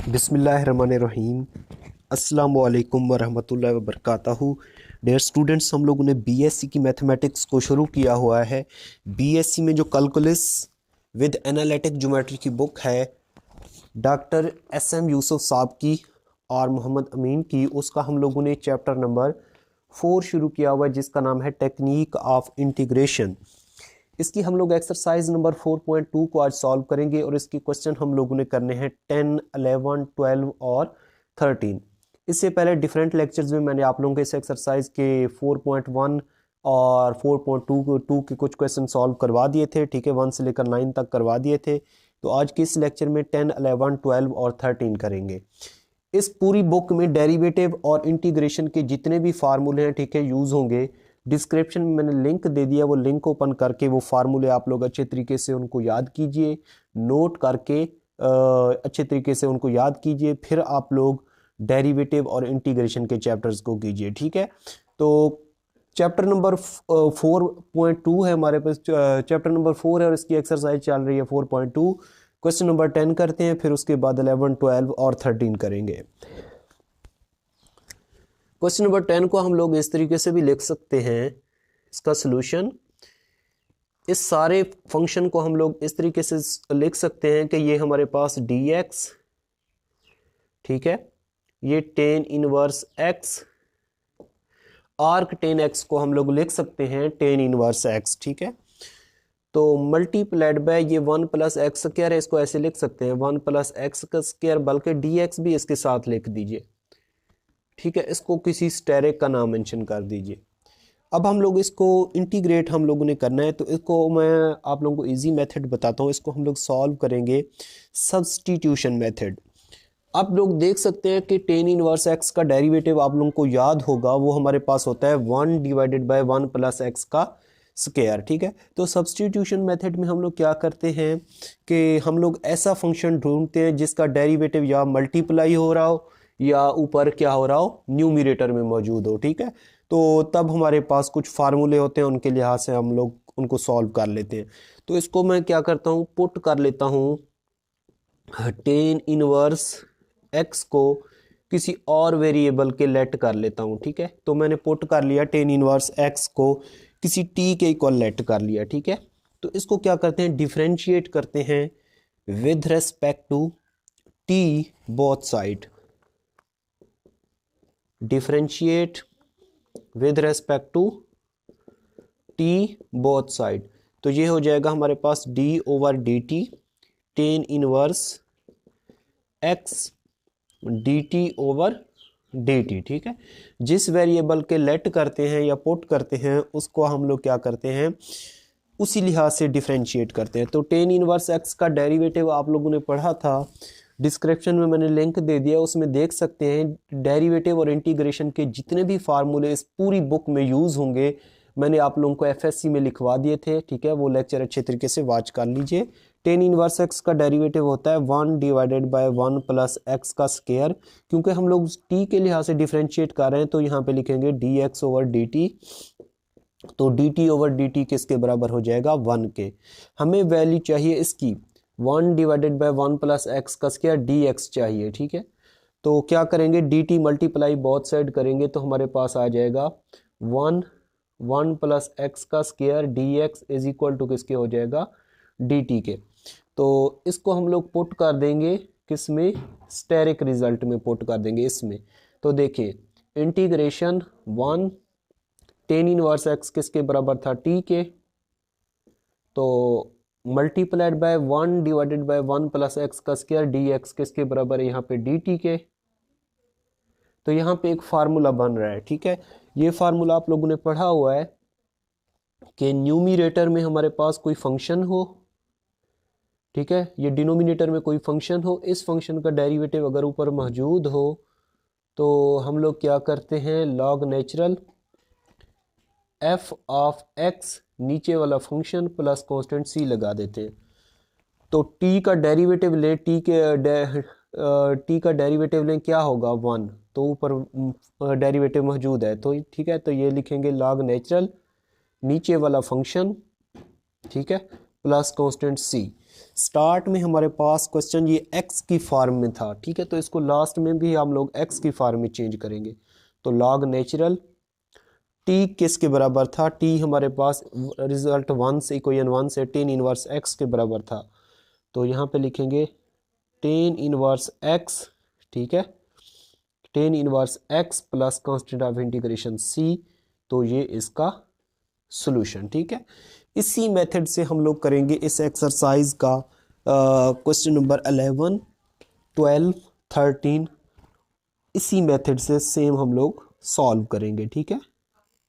बिस्मिल्लाहिर्रहमानिर्रहीम। अस्सलामु अलैकुम वरहमतुल्लाहि वबरकातुहू। डियर स्टूडेंट्स, हम लोगों ने बीएससी की मैथमेटिक्स को शुरू किया हुआ है। बीएससी में जो कैलकुलस विद एनालिटिक ज्योमेट्री की बुक है डॉक्टर एसएम यूसुफ साहब की और मोहम्मद अमीन की, उसका हम लोगों ने चैप्टर नंबर 4 शुरू किया हुआ है जिसका नाम है टेक्निक ऑफ इंटीग्रेशन। इसकी हम लोग एक्सरसाइज नंबर 4.2 को आज सॉल्व करेंगे और इसके क्वेश्चन हम लोगों ने करने हैं 10, 11, 12 और 13। इससे पहले डिफरेंट लेक्चर्स में मैंने आप लोगों के इस एक्सरसाइज के 4.1 और 4.2 के कुछ क्वेश्चन सॉल्व करवा दिए थे, ठीक है, 1 से लेकर 9 तक करवा दिए थे। तो आज के इस लेक्चर में 10, 11, 12 और 13 करेंगे। इस पूरी बुक में डेरिवेटिव और इंटीग्रेशन के जितने भी फार्मूले हैं, ठीक है, यूज़ होंगे। डिस्क्रिप्शन में मैंने लिंक दे दिया, वो लिंक ओपन करके वो फार्मूले आप लोग अच्छे तरीके से उनको याद कीजिए, नोट करके अच्छे तरीके से उनको याद कीजिए, फिर आप लोग डेरिवेटिव और इंटीग्रेशन के चैप्टर्स को कीजिए, ठीक है। तो चैप्टर नंबर 4.2 है हमारे पास, चैप्टर नंबर 4 है और इसकी एक्सरसाइज चल रही है 4.2। क्वेश्चन नंबर 10 करते हैं, फिर उसके बाद 11, 12 और 13 करेंगे। क्वेश्चन नंबर 10 को हम लोग इस तरीके से भी लिख सकते हैं, इसका सॉल्यूशन। इस सारे फंक्शन को हम लोग इस तरीके से लिख सकते हैं कि ये हमारे पास dx, ठीक है, ये tan inverse x, arc tan x को हम लोग लिख सकते हैं tan इनवर्स x, ठीक है। तो मल्टीप्लाइड बाय ये 1 प्लस एक्स स्क्वायर है, इसको ऐसे लिख सकते हैं 1 प्लस एक्स का स्क्वायर, बल्कि dx भी इसके साथ लिख दीजिए, ठीक है। इसको किसी स्टेरिक का नाम मेंशन कर दीजिए। अब हम लोग इसको इंटीग्रेट हम लोगों ने करना है, तो इसको मैं आप लोगों को इजी मेथड बताता हूँ। इसको हम लोग सॉल्व करेंगे सब्स्टिट्यूशन मेथड। आप लोग देख सकते हैं कि टेन इनवर्स एक्स का डेरिवेटिव आप लोगों को याद होगा, वो हमारे पास होता है 1 डिवाइडेड बाय 1 प्लस एक्स का स्क्वायर, ठीक है। तो सब्स्टिट्यूशन मेथड में हम लोग क्या करते हैं कि हम लोग ऐसा फंक्शन ढूंढते हैं जिसका डेरिवेटिव या मल्टीप्लाई हो रहा हो या ऊपर क्या हो रहा हो, न्यूमरेटर में मौजूद हो, ठीक है। तो तब हमारे पास कुछ फार्मूले होते हैं, उनके लिहाज से हम लोग उनको सॉल्व कर लेते हैं। तो इसको मैं क्या करता हूँ, पुट कर लेता हूँ टेन इनवर्स एक्स को किसी और वेरिएबल के लेट कर लेता हूँ, ठीक है। तो मैंने पुट कर लिया टेन इनवर्स एक्स को किसी टी के इक्वल लेट कर लिया, ठीक है। तो इसको क्या करते हैं, डिफरेंशिएट करते हैं with respect to T both side. Differentiate with respect to T both side. तो ये हो जाएगा हमारे पास d over D T tan inverse X D T over D T, ठीक है। जिस वेरिएबल के लेट करते हैं या पुट करते हैं उसको हम लोग क्या करते हैं, उसी लिहाज से डिफरेंशिएट करते हैं। तो टेन इनवर्स एक्स का डेरिवेटिव आप लोगों ने पढ़ा था, डिस्क्रिप्शन में मैंने लिंक दे दिया, उसमें देख सकते हैं डेरिवेटिव और इंटीग्रेशन के जितने भी फार्मूले इस पूरी बुक में यूज़ होंगे मैंने आप लोगों को एफएससी में लिखवा दिए थे, ठीक है। वो लेक्चर अच्छे तरीके से वॉच कर लीजिए। टेन इनवर्स एक्स का डेरिवेटिव होता है 1 डिवाइडेड बाय 1 प्लस एक्स का स्क्वायर। क्योंकि हम लोग टी के लिहाज से डिफरेंशिएट कर रहे हैं तो यहाँ पे लिखेंगे d x over D t. तो d T over D t किसके बराबर हो जाएगा, 1 के। हमें वैल्यू चाहिए इसकी 1 डिवाइडेड बाय 1 प्लस एक्स का स्क्वायर डी एक्स चाहिए, ठीक है। तो क्या करेंगे, D T multiply both side करेंगे तो हमारे पास आ जाएगा 1 प्लस एक्स का square D X is equal to किसके हो जाएगा, डी टी के। तो इसको हम लोग पुट कर देंगे किस में, स्टेरिक रिजल्ट में पुट कर देंगे इसमें। तो देखिए इंटीग्रेशन 1 टेन इनवर्स एक्स किसके बराबर था, टी के। तो multiplied by 1 divided by 1 plus X का स्क्वायर डी एक्स किसके बराबर है, यहाँ पे डी टी के। तो यहाँ पे एक फार्मूला बन रहा है, ठीक है। ये फार्मूला आप लोगों ने पढ़ा हुआ है कि न्यूमरेटर में हमारे पास कोई फंक्शन हो, ठीक है, ये डिनोमिनेटर में कोई फंक्शन हो, इस फंक्शन का डेरिवेटिव अगर ऊपर मौजूद हो तो हम लोग क्या करते हैं, log natural F of x नीचे वाला फंक्शन प्लस कांस्टेंट सी लगा देते हैं। तो टी का डेरिवेटिव लें, टी का डेरिवेटिव लें, क्या होगा 1, तो ऊपर डेरिवेटिव मौजूद है तो ठीक है। तो ये लिखेंगे लॉग नेचुरल नीचे वाला फंक्शन, ठीक है, प्लस कांस्टेंट सी। स्टार्ट में हमारे पास क्वेश्चन ये x की फॉर्म में था, ठीक है, तो इसको लास्ट में भी हम लोग x की फॉर्म में चेंज करेंगे। तो लॉग नेचुरल t किसके बराबर था, t हमारे पास रिजल्ट 1 से इक्वेशन 1 से tan इनवर्स x के बराबर था। तो यहाँ पे लिखेंगे tan इनवर्स x, ठीक है, tan inverse x plus constant of integration c। तो ये इसका सॉल्यूशन, ठीक है। इसी मेथड से हम लोग करेंगे इस एक्सरसाइज का क्वेश्चन नंबर 11, 12, 13 इसी मेथड से सेम हम लोग सॉल्व करेंगे, ठीक है।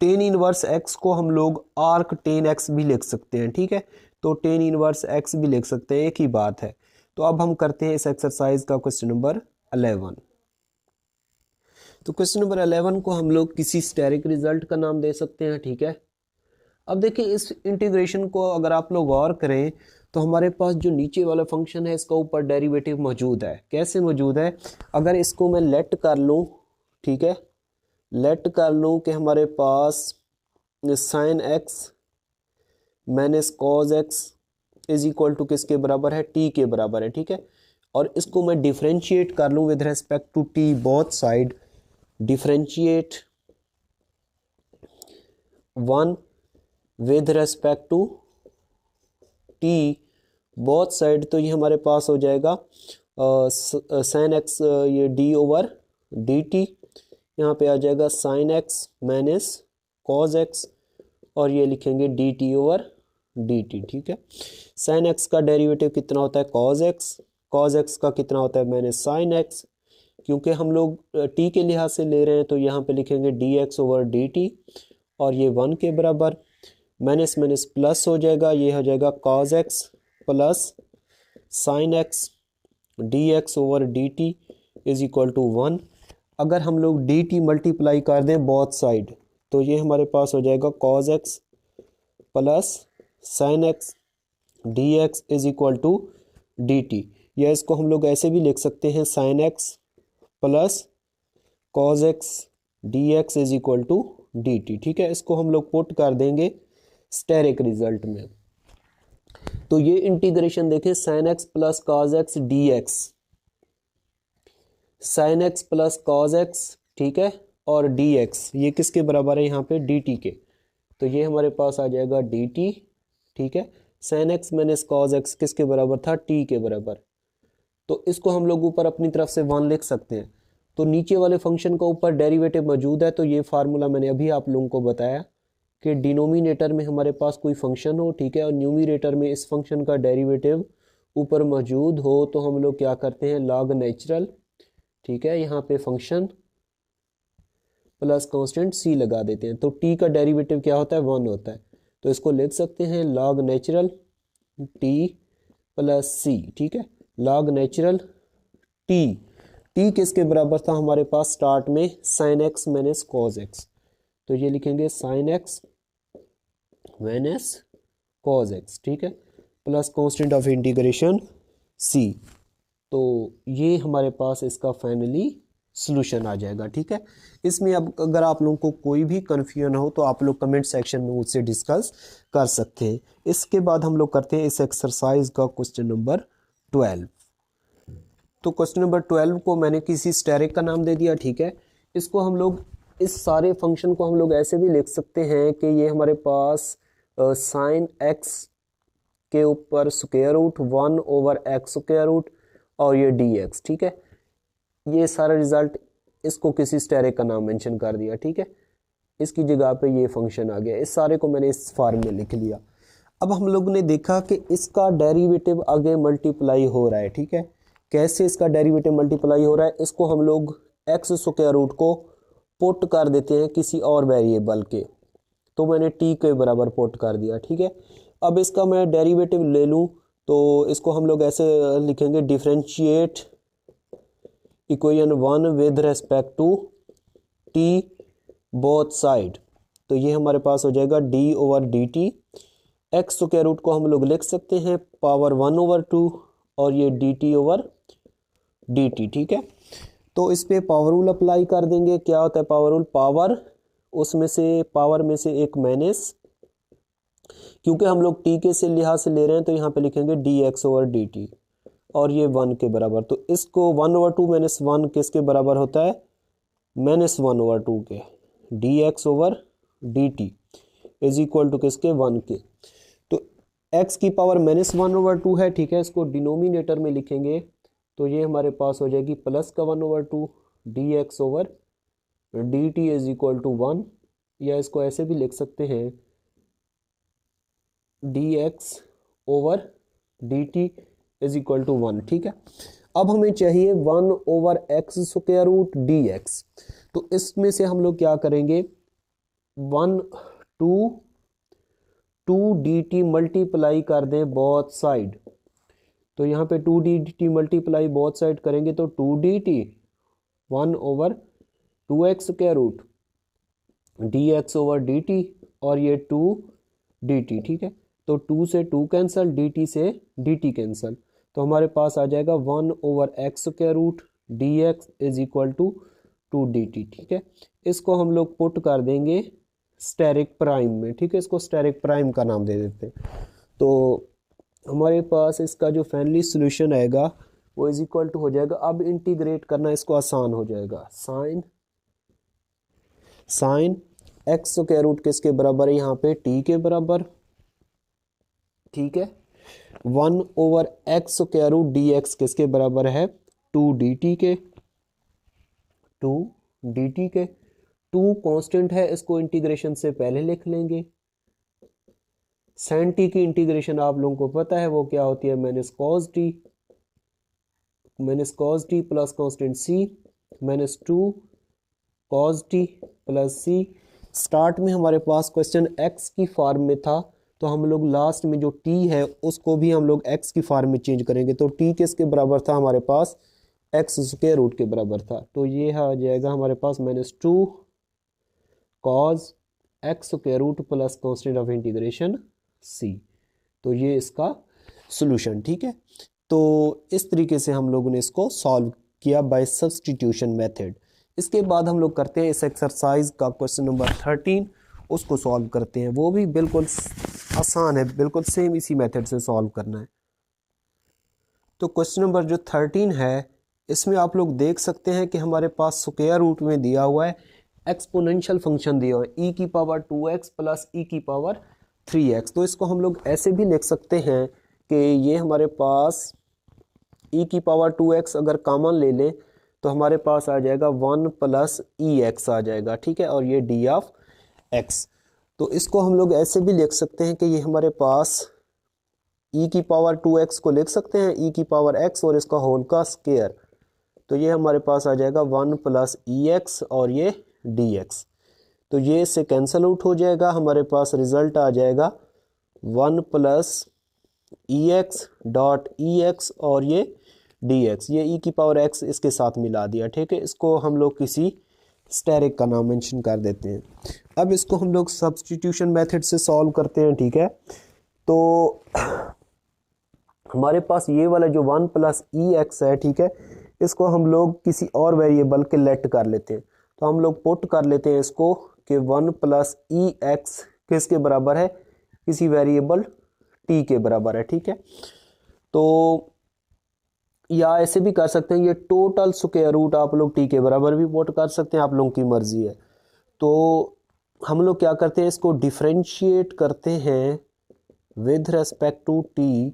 tan इनवर्स x को हम लोग आर्क tan x भी लिख सकते हैं, ठीक है, तो tan इनवर्स x भी लिख सकते हैं, एक ही बात है। तो अब हम करते हैं इस एक्सरसाइज का क्वेश्चन नंबर 11। तो क्वेश्चन नंबर 11 को हम लोग किसी स्टेरिक रिजल्ट का नाम दे सकते हैं, ठीक है। अब देखिए इस इंटीग्रेशन को अगर आप लोग गौर करें तो हमारे पास जो नीचे वाला फंक्शन है इसका ऊपर डेरिवेटिव मौजूद है। कैसे मौजूद है, अगर इसको मैं लेट कर लूँ, ठीक है, लेट कर लूँ कि हमारे पास sine x minus cos x is equal to किसके बराबर है, टी के बराबर है, ठीक है। और इसको मैं डिफरेंशिएट कर लूँ with respect to T both side, differentiate 1 with respect to T both side. तो ये हमारे पास हो जाएगा साइन एक्स ये डी ओवर डी टी, यहाँ पे आ जाएगा sine x minus cos X और ये लिखेंगे D T over D T, ठीक है। साइन एक्स का डेरिवेटिव कितना होता है, कॉज एक्स का कितना होता है माइनस साइन एक्स। क्योंकि हम लोग टी के लिहाज से ले रहे हैं तो यहाँ पे लिखेंगे d x over D T और ये 1 के बराबर, माइनस माइनस प्लस हो जाएगा, ये हो जाएगा cos X plus sine X D x over D T is equal to 1। अगर हम लोग डी टी मल्टीप्लाई कर दें बोथ साइड तो ये हमारे पास हो जाएगा cos X plus sine X D X is equal to D T, या इसको हम लोग ऐसे भी लिख सकते हैं sine X plus cos X D X is equal to D T, ठीक है। इसको हम लोग पुट कर देंगे स्टेरिक रिजल्ट में। तो ये इंटीग्रेशन देखें sign X plus cos X D x, sign X plus cos x, ठीक है, और डी एक्स ये किसके बराबर है यहाँ पे, डी टी के। तो ये हमारे पास आ जाएगा डी टी, ठीक है। Sine x minus cos x किसके बराबर था, टी के बराबर। तो इसको हम लोग ऊपर अपनी तरफ से 1 लिख सकते हैं। तो नीचे वाले फंक्शन का ऊपर डेरिवेटिव मौजूद है, तो ये फार्मूला मैंने अभी आप लोगों को बताया कि डिनोमिनेटर में हमारे पास कोई फंक्शन हो, ठीक है, और न्यूमरेटर में इस फंक्शन का डेरिवेटिव ऊपर मौजूद हो, तो हम लोग क्या करते हैं, लॉग नेचुरल, ठीक है, यहाँ पे फंक्शन प्लस कांस्टेंट सी लगा देते हैं। तो टी का डेरिवेटिव क्या होता है, 1 होता है। तो इसको लिख सकते हैं लॉग नेचुरल टी प्लस सी, ठीक है, लॉग नेचुरल टी किसके बराबर था हमारे पास स्टार्ट में, sine x minus cos x. तो ये लिखेंगे sine x minus cos x, ठीक है, plus constant of integration C. तो ये हमारे पास इसका फाइनली सॉल्यूशन आ जाएगा, ठीक है। इसमें अब अगर आप लोगों को कोई भी कन्फ्यूजन हो तो आप लोग कमेंट सेक्शन में मुझसे डिस्कस कर सकते हैं। इसके बाद हम लोग करते हैं इस एक्सरसाइज का क्वेश्चन नंबर 12। तो क्वेश्चन नंबर 12 को मैंने किसी स्टेरिक का नाम दे दिया, ठीक है। इसको हम लोग इस सारे फंक्शन को हम लोग ऐसे भी लिख सकते हैं कि ये हमारे पास साइन एक्स के ऊपर square root 1 over X square root और ये डी एक्स, ठीक है। ये सारा रिजल्ट इसको किसी स्टेरिक का नाम मेंशन कर दिया, ठीक है। इसकी जगह पे ये फंक्शन आ गया। इस सारे को मैंने इस फॉर्म में लिख लिया। अब हम लोग ने देखा कि इसका डेरिवेटिव आगे मल्टीप्लाई हो रहा है, ठीक है। कैसे इसका डेरिवेटिव मल्टीप्लाई हो रहा है, इसको हम लोग एक्स स्क्वायर रूट को पुट कर देते हैं किसी और वेरिएबल के। तो मैंने टी के बराबर पुट कर दिया, ठीक है। अब इसका मैं डेरिवेटिव ले लूँ तो इसको हम लोग ऐसे लिखेंगे, differentiate equation 1 with respect to T both side. तो ये हमारे पास हो जाएगा D over D T. X square root को हम लोग लिख सकते हैं पावर 1 ओवर 2 और ये D T over D T, ठीक है। तो इस पे पावर रूल अप्लाई कर देंगे। क्या होता है पावर रूल, पावर उसमें से पावर में से एक माइनस क्योंकि हम लोग टी के से लिहाज से ले रहे हैं तो यहाँ पे लिखेंगे d x over D T, और ये 1 के बराबर। तो इसको 1/2 माइनस 1 किसके बराबर होता है, -1/2 के, D x over D T is equal to किसके, 1 के। तो x की पावर -1/2 है, ठीक है, इसको डिनोमिनेटर में लिखेंगे तो ये हमारे पास हो जाएगी प्लस का 1/2 D x over D T is equal to 1, या इसको ऐसे भी लिख सकते हैं D x over D T is equal to 1, ठीक है। अब हमें चाहिए 1/x square root D x. तो इसमें से हम लोग क्या करेंगे, 2 डी टी मल्टीप्लाई कर दें बोथ साइड। तो यहाँ पे 2 D T multiply both side करेंगे तो 2 D T 1/2x square root D x over D T, और ये 2 डी टी, ठीक है। तो 2 से 2 कैंसल, डी टी से डी टी कैंसल, तो हमारे पास आ जाएगा 1/x square root D X is equal to 2 D T, ठीक है। इसको हम लोग पुट कर देंगे स्टेरिक प्राइम में, ठीक है, इसको स्टेरिक प्राइम का नाम दे देते हैं। तो हमारे पास इसका जो फाइनली सोल्यूशन आएगा वो इज इक्वल टू हो जाएगा, अब इंटीग्रेट करना इसको आसान हो जाएगा, साइन एक्स स्क्वायर रूट किसके बराबर है, यहाँ पे टी के बराबर, ठीक है। 1/x square root D x किसके बराबर है, 2 डी टी के, 2 कांस्टेंट है, इसको इंटीग्रेशन से पहले लिख लेंगे। साइन टी की इंटीग्रेशन आप लोगों को पता है वो क्या होती है, minus cos t plus constant C -2 cos t plus C. Start में हमारे पास क्वेश्चन एक्स की फॉर्म में था, तो हम लोग लास्ट में जो टी है उसको भी हम लोग एक्स की फॉर्म में चेंज करेंगे। तो टी किसके बराबर था हमारे पास, एक्स स्क्वायर रूट के बराबर था। तो ये आ जाएगा हमारे पास -2 cos x square root plus constant of integration C. तो ये इसका सॉल्यूशन, ठीक है। तो इस तरीके से हम लोगों ने इसको सॉल्व किया बाय सब्स्टिट्यूशन मेथड। इसके बाद हम लोग करते हैं इस एक्सरसाइज का क्वेश्चन नंबर 13, उसको सॉल्व करते हैं। वो भी बिल्कुल आसान है, बिल्कुल सेम इसी मेथड से सॉल्व करना है। तो क्वेश्चन नंबर जो 13 है, इसमें आप लोग देख सकते हैं कि हमारे पास स्क्वायर रूट में दिया हुआ है एक्सपोनेंशियल फंक्शन दिया हुआ है e की पावर 2x प्लस e की पावर 3x। तो इसको हम लोग ऐसे भी लिख सकते हैं कि ये हमारे पास e की पावर 2x अगर कॉमन ले लें तो हमारे पास आ जाएगा 1 प्लस ex आ जाएगा, ठीक है, और ये d ऑफ x। तो इसको हम लोग ऐसे भी लिख सकते हैं कि ये हमारे पास e की पावर 2x को लिख सकते हैं e की पावर x और इसका होल का स्क्वायर। तो ये हमारे पास आ जाएगा 1 प्लस ex और ये dx। तो ये इससे कैंसिल आउट हो जाएगा, हमारे पास रिजल्ट आ जाएगा 1 प्लस ex डॉट ex और ये dx, ये e की पावर x इसके साथ मिला दिया, ठीक है। इसको हम लोग किसी स्टेरिक का नाम मेंशन कर देते हैं। अब इसको हम लोग सब्स्टिट्यूशन मेथड से सॉल्व करते हैं, ठीक है। तो हमारे पास ये वाला जो 1 प्लस ex है, ठीक है, इसको हम लोग किसी और वेरिएबल के लेट कर लेते हैं। तो हम लोग पुट कर लेते हैं इसको कि 1 प्लस ex किसके बराबर है, किसी वेरिएबल t के बराबर है, ठीक है। तो या ऐसे भी कर सकते हैं, ये टोटल स्क्वायर रूट आप लोग t के बराबर भी पुट कर सकते हैं, आप लोगों की मर्जी है। तो हम लोग क्या करते हैं, इसको डिफरेंशिएट करते हैं with respect to t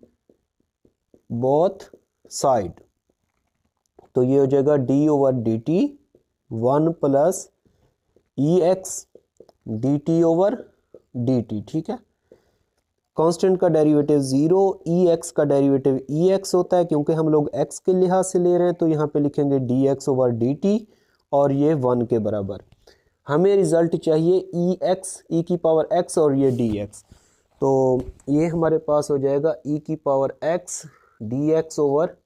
both side. तो ये हो जाएगा d over D T 1 plus ex dt over dt, ठीक है। कांस्टेंट का डेरिवेटिव 0, ex का डेरिवेटिव ex होता है, क्योंकि हम लोग x के लिहाज से ले रहे हैं तो यहाँ पे लिखेंगे dx ओवर dt और ये 1 के बराबर। हमें रिजल्ट चाहिए ex, e की पावर x और ये dx। तो ये हमारे पास हो जाएगा e की power x dx over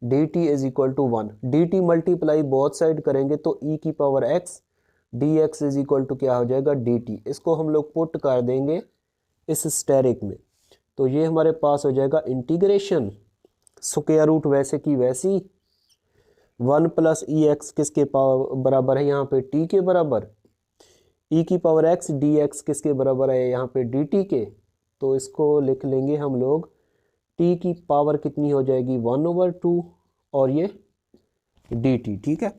dt is equal to 1। dt multiply both side करेंगे तो e की power x dx is equal to क्या हो जाएगा dt। इसको हम लोग पुट कर देंगे इस स्टेरिक में। तो ये हमारे पास हो जाएगा इंटीग्रेशन स्क्वायर रूट वैसे की वैसी 1 प्लस ex किसके बराबर है, यहाँ पे t के बराबर, e की पावर x dx किसके बराबर है यहाँ पे dt के, तो इसको लिख लेंगे हम लोग, टी की पावर कितनी हो जाएगी 1/2 और ये dt, ठीक है।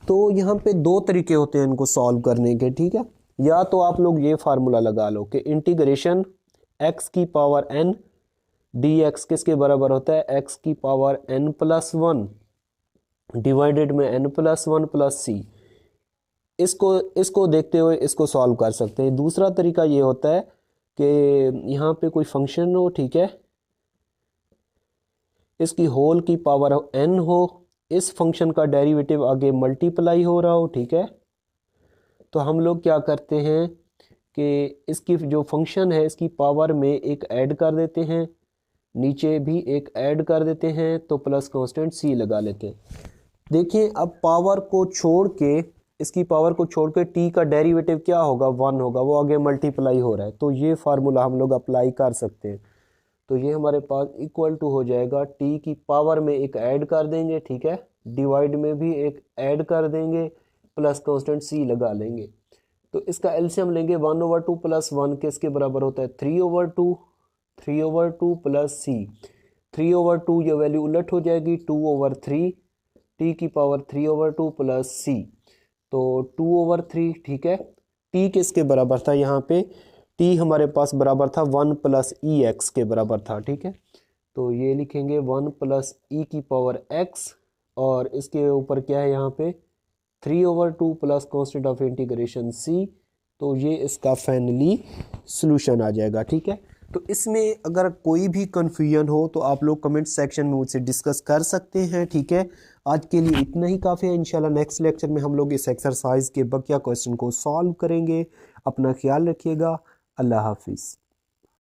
तो यहाँ पे दो तरीके होते हैं इनको सॉल्व करने के, ठीक है। या तो आप लोग ये फार्मूला लगा लो कि इंटीग्रेशन x की पावर n dx किसके बराबर होता है, x की पावर n+1 डिवाइडेड में n+1 प्लस c। इसको देखते हुए इसको सॉल्व कर सकते हैं। दूसरा तरीका ये होता है कि यहाँ पे कोई फंक्शन हो, ठीक है, इसकी होल की पावर n हो, इस फंक्शन का डेरिवेटिव आगे मल्टीप्लाई हो रहा हो, ठीक है। तो हम लोग क्या करते हैं कि इसकी जो फंक्शन है इसकी पावर में एक ऐड कर देते हैं, नीचे भी एक ऐड कर देते हैं, तो प्लस कांस्टेंट c लगा लेते हैं। देखिए अब पावर को छोड़ के, इसकी पावर को छोड़ के t का डेरिवेटिव क्या होगा 1 होगा, वो आगे मल्टीप्लाई हो रहा है, तो ये फार्मूला हम लोग अप्लाई कर सकते हैं। तो ये हमारे पास इक्वल टू हो जाएगा, t की पावर में एक ऐड कर देंगे, ठीक है, डिवाइड में भी एक ऐड कर देंगे, प्लस कांस्टेंट c लगा लेंगे। तो इसका एलसीएम लेंगे 1/2 प्लस 1 किसके बराबर होता है 3/2 प्लस c। 3/2 ये वैल्यू उलट हो जाएगी 2/3, t की पावर 3/2 प्लस c, तो 2/3, ठीक है। t किसके बराबर था, यहाँ पे t हमारे पास बराबर था 1 प्लस ई एक्स के बराबर था, ठीक है। तो ये लिखेंगे 1 प्लस ई की पावर x, और इसके ऊपर क्या है यहाँ पे 3/2 plus constant of integration c। तो ये इसका फाइनली सॉल्यूशन आ जाएगा, ठीक है। तो इसमें अगर कोई भी कन्फ्यूजन हो तो आप लोग कमेंट सेक्शन में मुझसे डिस्कस कर सकते हैं, ठीक है। आज के लिए इतना ही काफ़ी है। इंशाल्लाह नेक्स्ट लेक्चर में हम लोग इस एक्सरसाइज के बकिया क्वेश्चन को सॉल्व करेंगे। अपना ख्याल रखिएगा। अल्लाह हाफिज़।